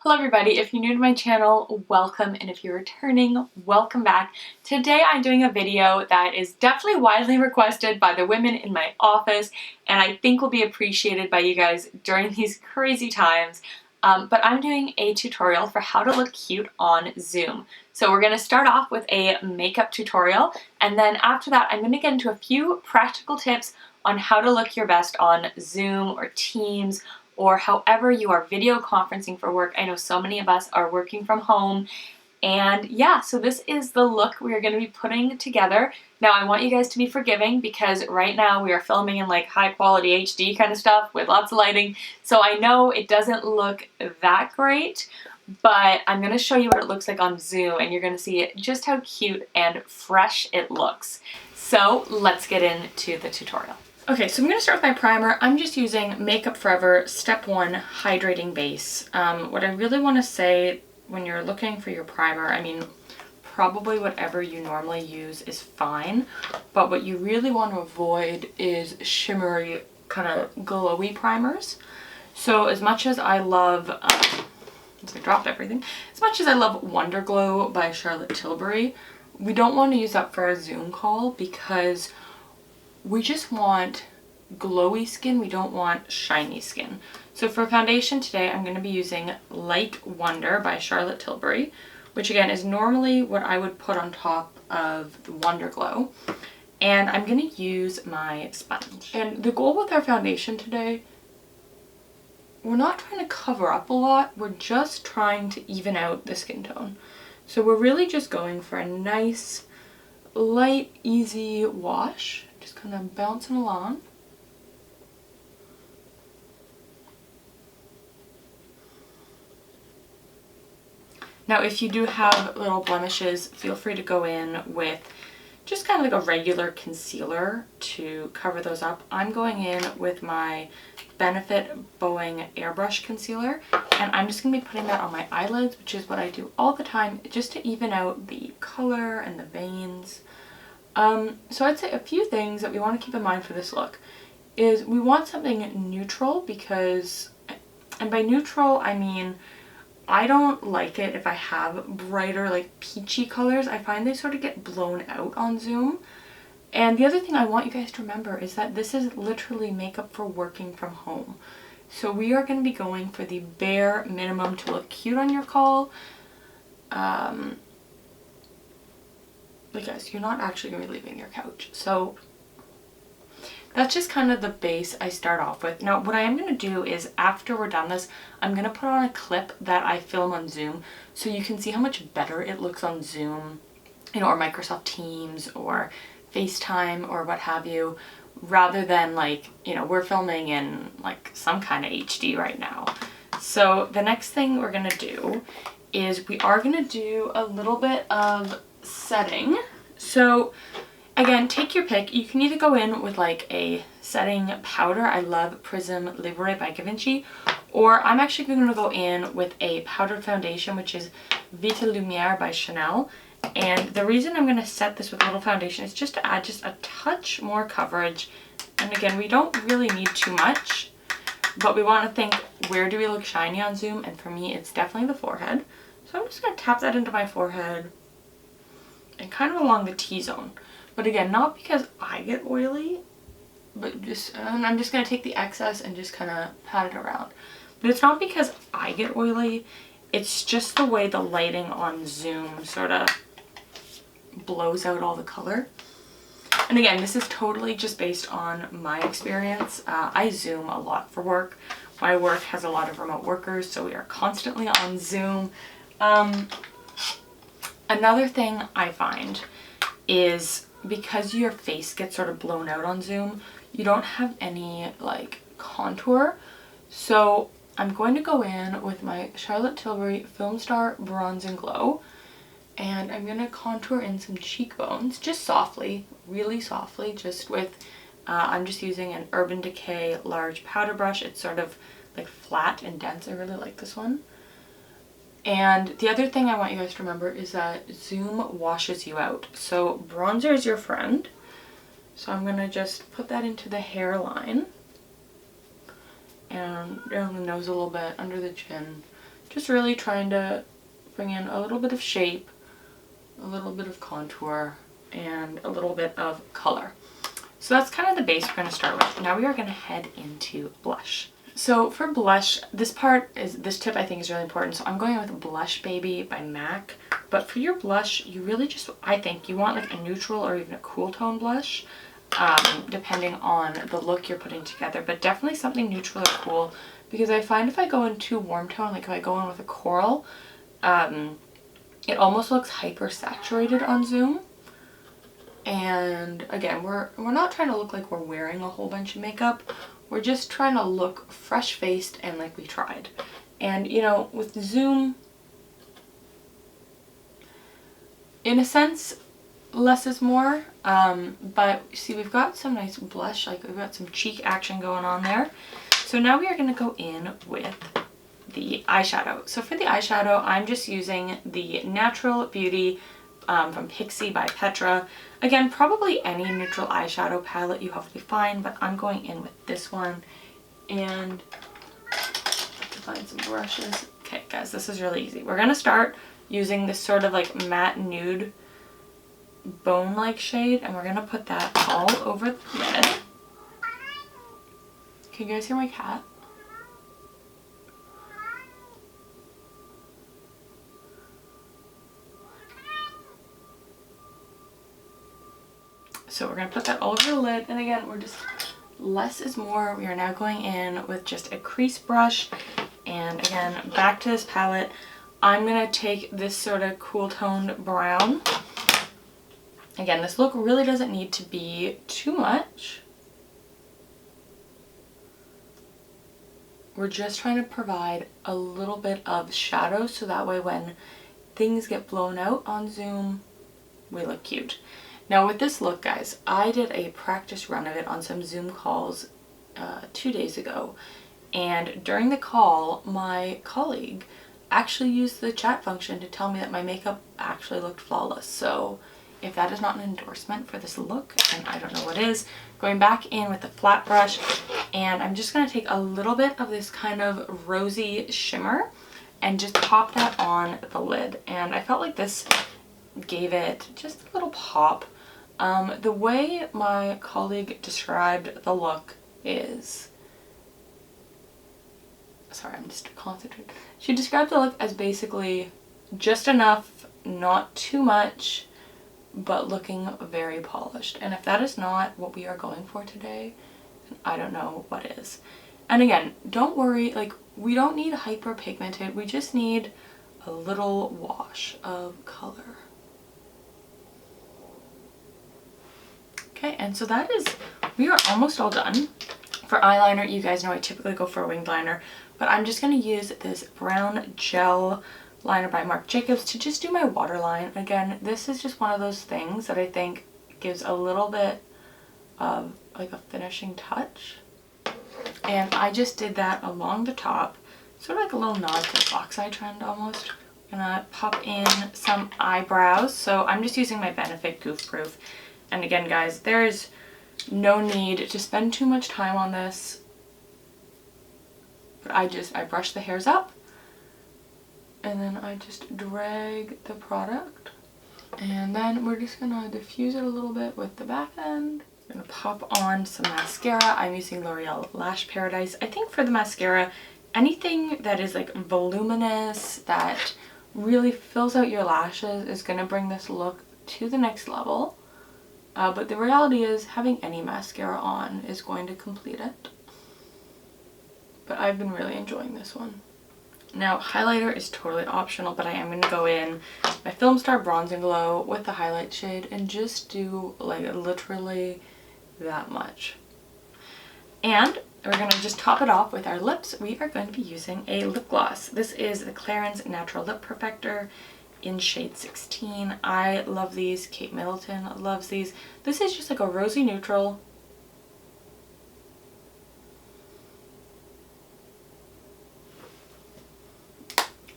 Hello everybody, if you're new to my channel, welcome, and if you're returning, welcome back. Today I'm doing a video that is definitely widely requested by the women in my office, and I think will be appreciated by you guys during these crazy times. But I'm doing a tutorial for how to look cute on Zoom. So we're going to start off with a makeup tutorial, and then after that I'm going to get into a few practical tips on how to look your best on Zoom or Teams, or however you are video conferencing for work. I know so many of us are working from home. And yeah, so this is the look we are going to be putting together. Now I want you guys to be forgiving because right now we are filming in like high quality HD kind of stuff with lots of lighting. So I know it doesn't look that great, but I'm going to show you what it looks like on Zoom and you're going to see just how cute and fresh it looks. So let's get into the tutorial. Okay, so I'm going to start with my primer. I'm just using Makeup Forever Step 1 Hydrating Base. What I really want to say when you're looking for your primer, I mean, probably whatever you normally use is fine, but what you really want to avoid is shimmery, kind of glowy primers. So as much as I love, I dropped everything, as much as I love Wonder Glow by Charlotte Tilbury, we don't want to use that for a Zoom call because we just want glowy skin, we don't want shiny skin. So for foundation today, I'm going to be using Light Wonder by Charlotte Tilbury, which again is normally what I would put on top of the Wonder Glow. And I'm going to use my sponge. And the goal with our foundation today, we're not trying to cover up a lot, we're just trying to even out the skin tone. So we're really just going for a nice, light, easy wash. Just kind of bouncing along. Now if you do have little blemishes, feel free to go in with just kind of like a regular concealer to cover those up. I'm going in with my Benefit Boing Airbrush concealer, and I'm just going to be putting that on my eyelids, which is what I do all the time, just to even out the color and the veins. So I'd say a few things that we want to keep in mind for this look is we want something neutral because, and by neutral I mean I don't like it if I have brighter like peachy colors. I find they sort of get blown out on Zoom. And the other thing I want you guys to remember is that this is literally makeup for working from home. So we are going to be going for the bare minimum to look cute on your call. But guys, you're not actually going to be leaving your couch. So that's just kind of the base I start off with. Now what I am going to do is after we're done this, I'm going to put on a clip that I film on Zoom so you can see how much better it looks on Zoom, you know, or Microsoft Teams or FaceTime or what have you, rather than like, you know, we're filming in like some kind of HD right now. So the next thing we're going to do is we are going to do a little bit of setting. So again, take your pick. You can either go in with like a setting powder. I love Prism Libre by Givenchy, or I'm actually going to go in with a powdered foundation, which is Vita Lumiere by Chanel. And the reason I'm going to set this with a little foundation is just to add just a touch more coverage. And again, we don't really need too much, but we want to think, where do we look shiny on Zoom? And for me, it's definitely the forehead. So I'm just going to tap that into my forehead and kind of along the T-zone. But again, not because I get oily, but just, and I'm just going to take the excess and just kind of pat it around. But it's not because I get oily, it's just the way the lighting on Zoom sort of blows out all the color. And again, this is totally just based on my experience. I Zoom a lot for work. My work has a lot of remote workers, so we are constantly on Zoom. Another thing I find is because your face gets sort of blown out on Zoom, you don't have any like contour. So I'm going to go in with my Charlotte Tilbury Filmstar Bronze and Glow, and I'm going to contour in some cheekbones, just softly, really softly, just with, I'm just using an Urban Decay large powder brush. It's sort of like flat and dense. I really like this one. And the other thing I want you guys to remember is that Zoom washes you out. So bronzer is your friend. So I'm going to just put that into the hairline and down the nose a little bit, under the chin, Just really trying to bring in a little bit of shape, a little bit of contour, and a little bit of color. So that's kind of the base we're going to start with. Now we are going to head into blush. So for blush, this tip I think is really important. So I'm going with Blush Baby by MAC. But for your blush, you really just, I think you want like a neutral or even a cool tone blush, depending on the look you're putting together. But definitely something neutral or cool, because I find if I go in too warm tone, like if I go in with a coral, it almost looks hyper saturated on zoom. And again, we're not trying to look like we're wearing a whole bunch of makeup. We're just trying to look fresh-faced and like we tried. And you know, with zoom, in a sense, less is more. But see, we've got some nice blush, like we've got some cheek action going on there. So now we are going to go in with the eyeshadow. So for the eyeshadow, I'm just using the Natural Beauty from Pixi by Petra. Again, probably any neutral eyeshadow palette you have to be fine, but I'm going in with this one. And I have to find some brushes. Okay guys, this is really easy. We're gonna start using this sort of like matte nude bone-like shade, and we're gonna put that all over the lid. Can you guys hear my cat? So we're going to put that all over the lid, and again, we're just, less is more. We are now going in with just a crease brush, and again, back to this palette. I'm going to take this sort of cool toned brown. Again, this look really doesn't need to be too much. We're just trying to provide a little bit of shadow, so that way when things get blown out on zoom, we look cute. Now with this look, guys, I did a practice run of it on some Zoom calls 2 days ago, and during the call, my colleague actually used the chat function to tell me that my makeup actually looked flawless. So if that is not an endorsement for this look, then I don't know what is. Going back in with the flat brush, and I'm just going to take a little bit of this kind of rosy shimmer and just pop that on the lid. And I felt like this gave it just a little pop. The way my colleague described the look is, sorry, I'm just concentrating. She described the look as basically just enough, not too much, but looking very polished. And if that is not what we are going for today, I don't know what is. And again, don't worry, like we don't need hyper pigmented, we just need a little wash of color. Okay, and so that is, we are almost all done. For eyeliner, you guys know I typically go for a winged liner, but I'm just going to use this brown gel liner by Marc Jacobs to just do my waterline. Again, this is just one of those things that I think gives a little bit of like a finishing touch. And I just did that along the top, sort of like a little nod to the box eye trend almost. I'm gonna pop in some eyebrows. So I'm just using my Benefit Goof Proof. And again, guys, there is no need to spend too much time on this. But I brush the hairs up, and then I just drag the product. And then we're just gonna diffuse it a little bit with the back end. I'm gonna pop on some mascara. I'm using L'Oreal Lash Paradise. I think for the mascara, anything that is like voluminous, that really fills out your lashes is gonna bring this look to the next level. But the reality is having any mascara on is going to complete it. But I've been really enjoying this one. Now, highlighter is totally optional, but I am going to go in my Filmstar Bronze and Glow with the highlight shade and just do like literally that much. And we're going to just top it off with our lips. We are going to be using a lip gloss. This is the Clarins Natural Lip Perfector in shade 16. I love these. Kate Middleton loves these. This is just like a rosy neutral.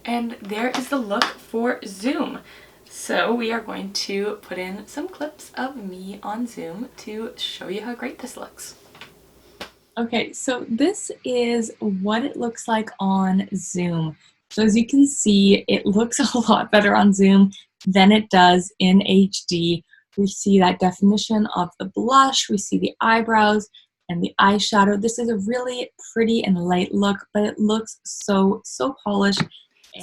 And there is the look for Zoom. So we are going to put in some clips of me on Zoom to show you how great this looks. Okay, so this is what it looks like on Zoom. So as you can see, it looks a lot better on Zoom than it does in HD. We see that definition of the blush, we see the eyebrows and the eyeshadow. This is a really pretty and light look, but it looks so polished.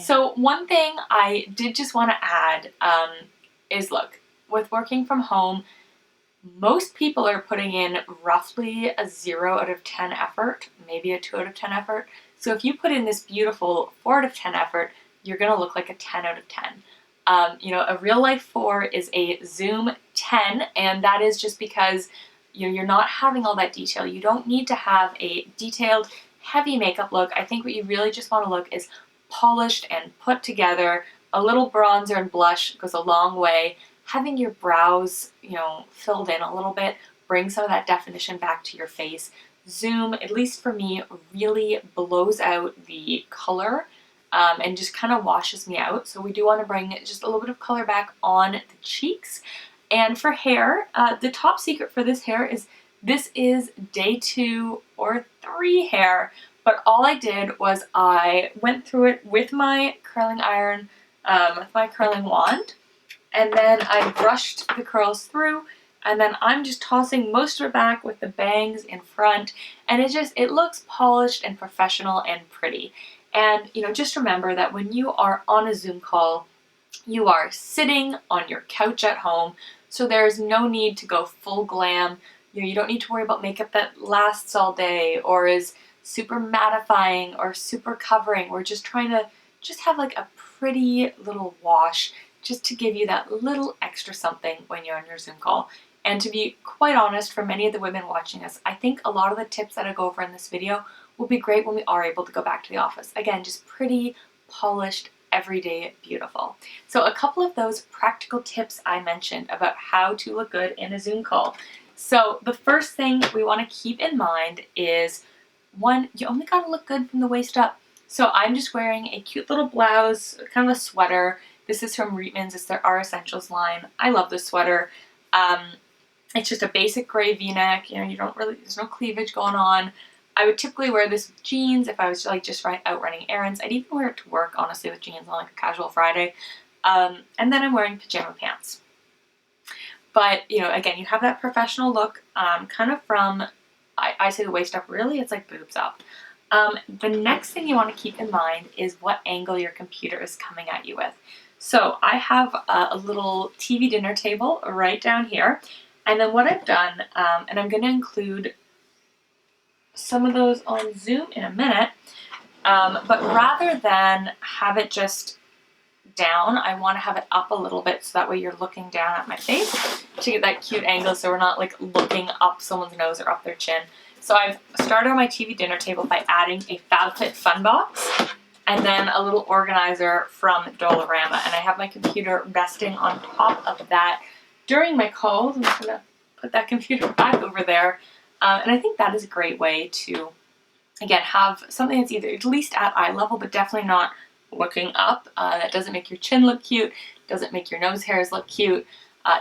So one thing I did just want to add is, look, with working from home, most people are putting in roughly a 0 out of 10 effort, maybe a 2 out of 10 effort. So if you put in this beautiful 4 out of 10 effort, you're going to look like a 10 out of 10. You know, a real life 4 is a Zoom 10, and that is just because you're not having all that detail. You don't need to have a detailed, heavy makeup look. I think what you really just want to look is polished and put together. A little bronzer and blush goes a long way. Having your brows, filled in a little bit, bring some of that definition back to your face. Zoom, at least for me, really blows out the color and just kind of washes me out. So we do want to bring just a little bit of color back on the cheeks. And for hair, the top secret for this hair is this is day 2 or 3 hair. But all I did was I went through it with my curling iron, with my curling wand. And then I brushed the curls through, and then I'm just tossing most of it back with the bangs in front, and it looks polished and professional and pretty. And just remember that when you are on a Zoom call, you are sitting on your couch at home, so there's no need to go full glam. You don't need to worry about makeup that lasts all day or is super mattifying or super covering. We're just trying to have like a pretty little wash, just to give you that little extra something when you're on your Zoom call. And to be quite honest, for many of the women watching us, I think a lot of the tips that I go over in this video will be great when we are able to go back to the office. Again, just pretty, polished, everyday, beautiful. So a couple of those practical tips I mentioned about how to look good in a Zoom call. So the first thing we want to keep in mind is, one, you only got to look good from the waist up. So I'm just wearing a cute little blouse, kind of a sweater. This is from Reitman's. It's their Our Essentials line. I love this sweater. It's just a basic gray V-neck. There's no cleavage going on. I would typically wear this with jeans if I was just out running errands. I'd even wear it to work, honestly, with jeans on like a casual Friday. And then I'm wearing pajama pants. But, again, you have that professional look, kind of from, I say the waist up, really, it's like boobs up. The next thing you want to keep in mind is what angle your computer is coming at you with. So I have a little TV dinner table right down here. And then what I've done, and I'm going to include some of those on Zoom in a minute, but rather than have it just down, I want to have it up a little bit so that way you're looking down at my face to get that cute angle, so we're not like looking up someone's nose or up their chin. So I've started on my TV dinner table by adding a FabFit Fun Box and then a little organizer from Dollarama. And I have my computer resting on top of that during my calls. I'm just going to put that computer back over there. And I think that is a great way to, again, have something that's either at least at eye level, but definitely not looking up. That doesn't make your chin look cute, doesn't make your nose hairs look cute,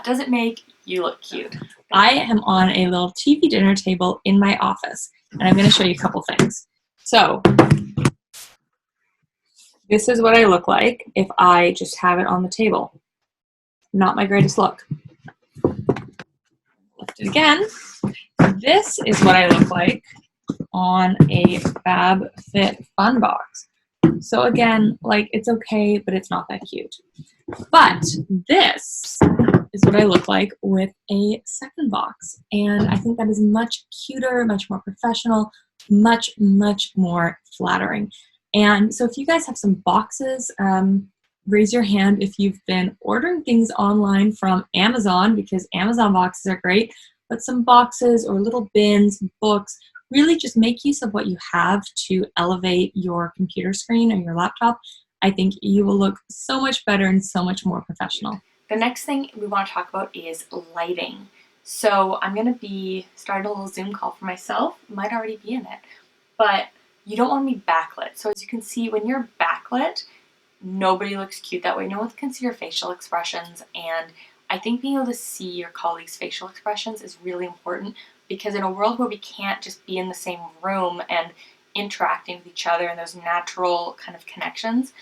doesn't make you look cute. I am on a little TV dinner table in my office, and I'm going to show you a couple things. So this is what I look like if I just have it on the table. Not my greatest look. Lift it again. This is what I look like on a FabFit Fun Box. So again, like, it's okay, but it's not that cute. But this is what I look like with a second box. And I think that is much cuter, much more professional, much more flattering. And so if you guys have some boxes, raise your hand if you've been ordering things online from Amazon, because Amazon boxes are great, but some boxes or little bins, books, really just make use of what you have to elevate your computer screen or your laptop. I think you will look so much better and so much more professional. The next thing we want to talk about is lighting. So I'm going to be starting a little Zoom call for myself. Might already be in it, but you don't want to be backlit. So as you can see, when you're backlit, nobody looks cute that way. No one can see your facial expressions, and I think being able to see your colleagues' facial expressions is really important, because in a world where we can't just be in the same room and interacting with each other and those natural kind of connections,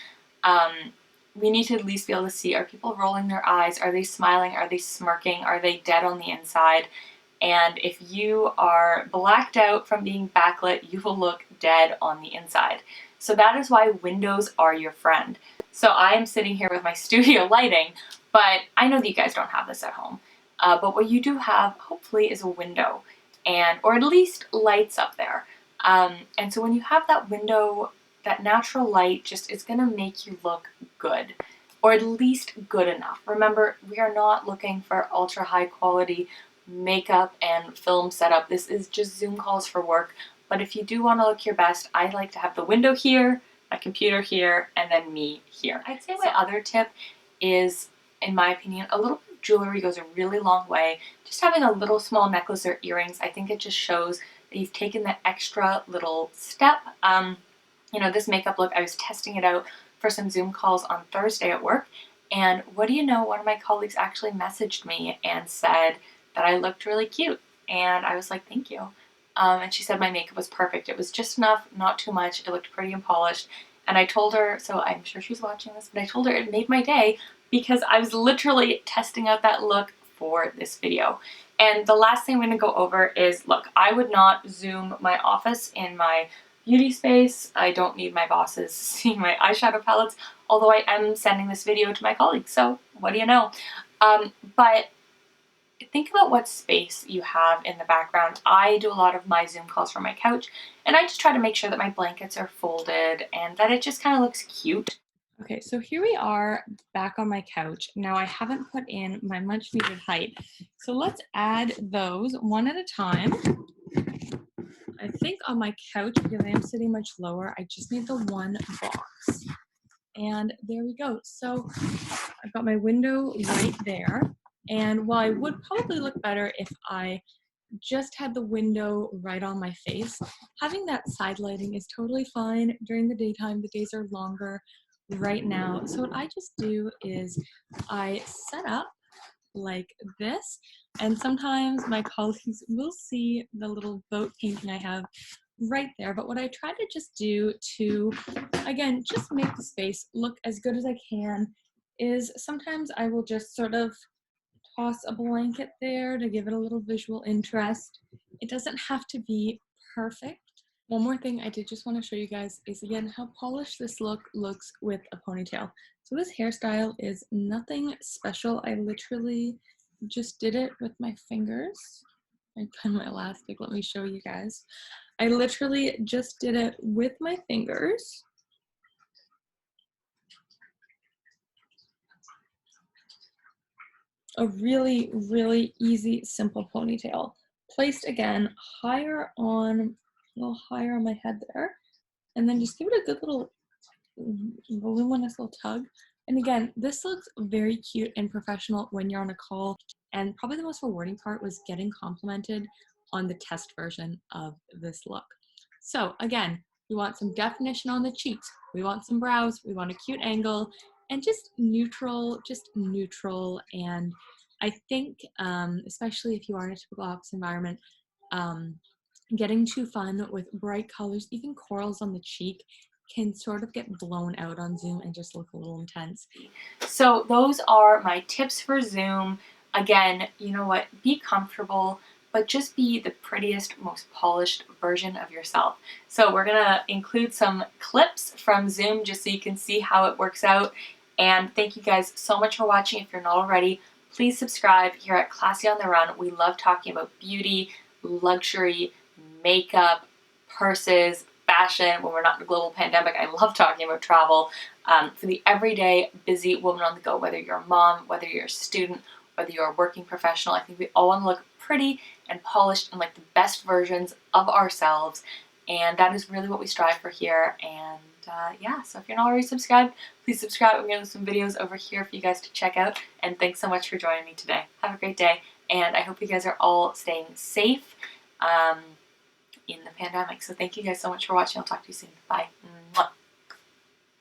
we need to at least be able to see, are people rolling their eyes? Are they smiling? Are they smirking? Are they dead on the inside? And if you are blacked out from being backlit, you will look dead on the inside. So that is why windows are your friend. So I am sitting here with my studio lighting, but I know that you guys don't have this at home. But what you do have, hopefully, is a window, or at least lights up there. And so when you have that window, that natural light just is gonna make you look good, or at least good enough. Remember, we are not looking for ultra high quality makeup and film setup. This is just Zoom calls for work. But if you do want to look your best, I like to have the window here, my computer here, and then me here. I'd say my other tip is, in my opinion, a little bit of jewelry goes a really long way. Just having a little small necklace or earrings, I think it just shows that you've taken that extra little step. You know, this makeup look, I was testing it out for some Zoom calls on Thursday at work, and what do you know, one of my colleagues actually messaged me and said that I looked really cute, and I was like, thank you. And she said my makeup was perfect. It was just enough, not too much. It looked pretty and polished. And I told her, so I'm sure she's watching this, but I told her it made my day because I was literally testing out that look for this video. And the last thing I'm gonna go over is, look, I would not Zoom my office in my beauty space. I don't need my bosses seeing my eyeshadow palettes, although I am sending this video to my colleagues, so what do you know? But think about what space you have in the background. I do a lot of my Zoom calls from my couch, and I just try to make sure that my blankets are folded and that it just kind of looks cute. Okay, so here we are back on my couch. Now I haven't put in my much needed height, so let's add those one at a time. I think on my couch, because I am sitting much lower, I just need the one box. And there we go. So I've got my window right there. And while I would probably look better if I just had the window right on my face, having that side lighting is totally fine during the daytime. The days are longer right now. So what I just do is I set up like this, and sometimes my colleagues will see the little boat painting I have right there. But what I try to just do to, again, just make the space look as good as I can is sometimes I will just sort of toss a blanket there to give it a little visual interest. It doesn't have to be perfect. One more thing I did just want to show you guys is, again, how polished this look looks with a ponytail. So this hairstyle is nothing special. I literally just did it with my fingers. I cut my elastic. Let me show you guys. I literally just did it with my fingers. A really, really easy, simple ponytail. Placed, again, higher on, a little higher on my head there. And then just give it a good little voluminous little tug. And again, this looks very cute and professional when you're on a call. And probably the most rewarding part was getting complimented on the test version of this look. So again, we want some definition on the cheeks. We want some brows. We want a cute angle, and just neutral. And I think, especially if you are in a typical office environment, getting too fun with bright colors, even corals on the cheek, can sort of get blown out on Zoom and just look a little intense. So those are my tips for Zoom. Again, you know what? Be comfortable, but just be the prettiest, most polished version of yourself. So we're gonna include some clips from Zoom just so you can see how it works out. And thank you guys so much for watching. If you're not already, please subscribe here at Classy on the Run. We love talking about beauty, luxury, makeup, purses, fashion. When we're not in a global pandemic, I love talking about travel. For the everyday busy woman on the go, whether you're a mom, whether you're a student, whether you're a working professional, I think we all want to look pretty and polished and like the best versions of ourselves. And that is really what we strive for here. And yeah, so if you're not already subscribed, please subscribe. I'm going to have some videos over here for you guys to check out. And thanks so much for joining me today. Have a great day. And I hope you guys are all staying safe in the pandemic. So thank you guys so much for watching. I'll talk to you soon. Bye. Mwah.